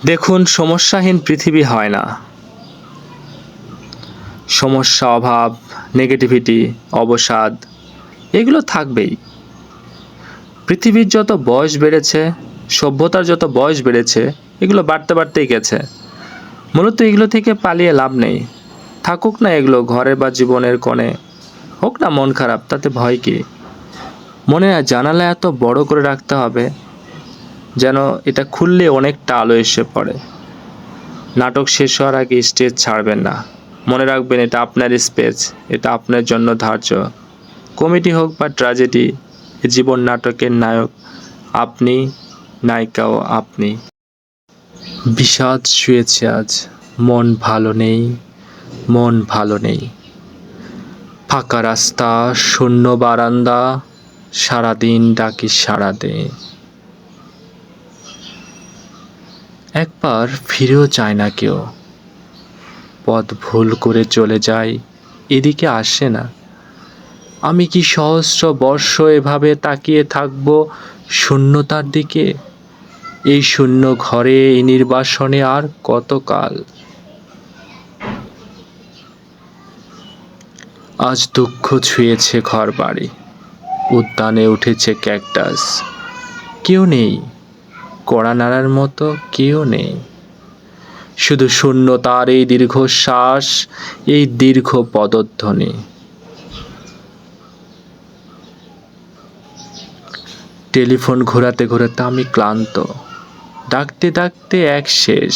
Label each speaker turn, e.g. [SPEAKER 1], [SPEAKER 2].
[SPEAKER 1] দেখুন, সমস্যাহীন পৃথিবী হয় না। সমস্যা, অভাব, নেগেটিভিটি, অবসাদ এগুলো থাকবেই। পৃথিবীর যত বয়স বেড়েছে, সভ্যতার যত বয়স বেড়েছে, এগুলো বাড়তে বাড়তেই গেছে। মূলত এগুলো থেকে পালিয়ে লাভ নেই। থাকুক না এগুলো ঘরে বা জীবনের কোণে, হোক না মন খারাপ, তাতে ভয় কি? মনে জানালা এত বড় করে রাখতে হবে যেন এটা খুললে অনেকটা আলো এসে পড়ে। নাটক শেষ হওয়ার আগে স্টেজ ছাড়বেন না। মনে রাখবেন, এটা আপনার স্পেস, এটা আপনার জন্য ধার্য। কমেডি হোক বা ট্র্যাজেডি, জীবন নাটকের নায়ক আপনি, নায়িকাও আপনি। বিষাদ শুয়েছে আজ, মন ভালো নেই, মন ভালো নেই। ফাঁকা রাস্তা, শূন্য বারান্দা, সারাদিন ডাকি সাড়া দে। একবার ফিরেও চায় না কেউ, পথ ভুল করে চলে যায়, এদিকে আসে না। আমি কি সহস্র বর্ষ এভাবে তাকিয়ে থাকব শূন্যতার দিকে? এই শূন্য ঘরে, এই নির্বাসনে আর কতকাল? আজ দুঃখ ছুঁয়েছে ঘর বাড়ি, উদ্যানে উঠেছে ক্যাকটাস। কেউ নেই, কড়া নাড়ার মতো কেউ নেই। শুধু শূন্যতার এই দীর্ঘশ্বাস, এই দীর্ঘ পদধ্বনি। টেলিফোন ঘোরাতে ঘোরাতে আমি ক্লান্ত, ডাকতে ডাকতে এক শেষ।